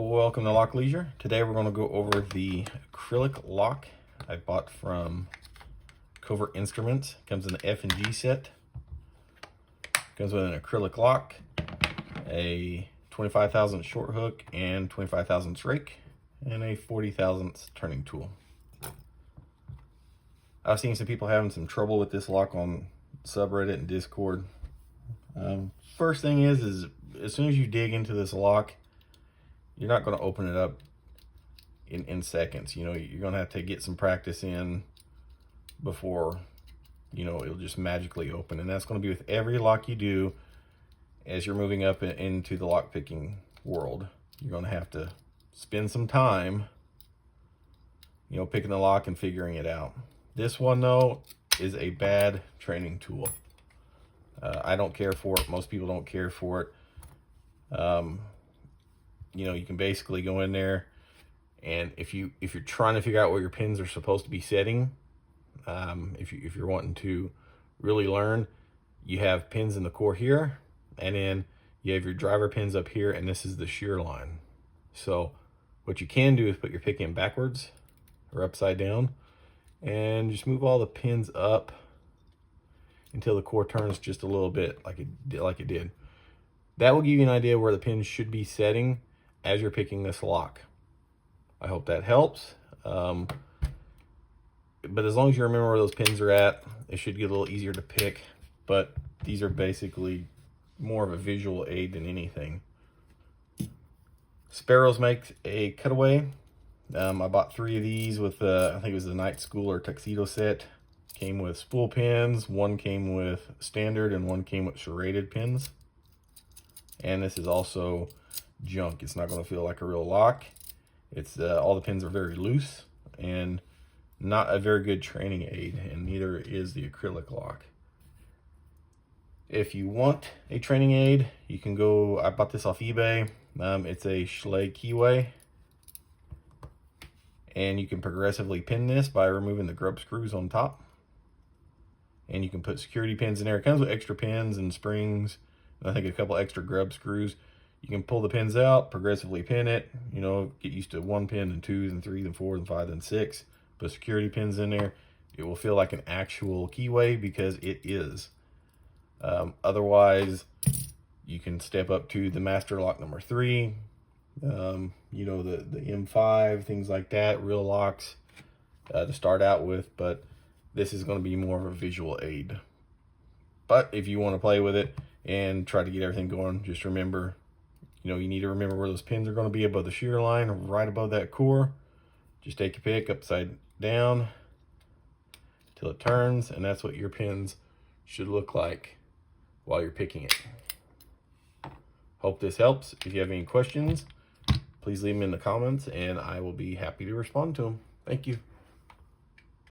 Welcome to Lock Leisure. Today we're going to go over the acrylic lock I bought from Covert Instruments. Comes in the F and G set. Comes with an acrylic lock, a 25 thousandths short hook and 25 thousandths rake, and a 40 thousandths turning tool. I've seen some people having some trouble with this lock on subreddit and Discord. First thing is as soon as you dig into this lock, you're not going to open it up in seconds. You know, you're going to have to get some practice in before, you know, it'll just magically open. And that's going to be with every lock you do as you're moving up into the lock picking world. You're going to have to spend some time, you know, picking the lock and figuring it out. This one, though, is a bad training tool. I don't care for it. Most people don't care for it. You know, you can basically go in there, and if you're trying to figure out where your pins are supposed to be setting, if you're wanting to really learn, you have pins in the core here, and then you have your driver pins up here, and this is the shear line. So what you can do is put your pick in backwards or upside down, and just move all the pins up until the core turns just a little bit, like it did. That will give you an idea where the pins should be setting as you're picking this lock. I hope that helps. But as long as you remember where those pins are at, it should get a little easier to pick. But these are basically more of a visual aid than anything. Sparrows makes a cutaway. I bought 3 of these with I think it was the night school or tuxedo set. Came with spool pins, one came with standard, and one came with serrated pins. And this is also junk. It's not going to feel like a real lock. It's all the pins are very loose and not a very good training aid, and neither is the acrylic lock. If you want a training aid, you can go, I bought this off eBay. It's a Schley keyway, and you can progressively pin this by removing the grub screws on top, and you can put security pins in there. It comes with extra pins and springs, and I think a couple extra grub screws. You can pull the pins out, progressively pin it, you know, get used to 1 pin and 2s and 3s and 4s and 5s and 6. Put security pins in there. It will feel like an actual keyway because it is. Otherwise, you can step up to the master lock number 3, you know, the M5, things like that, real locks to start out with, but this is going to be more of a visual aid. But if you want to play with it and try to get everything going, just remember, you know, you need to remember where those pins are going to be above the shear line, right above that core. Just take your pick upside down till it turns, and that's what your pins should look like while you're picking it. Hope this helps. If you have any questions, please leave them in the comments, and I will be happy to respond to them. Thank you.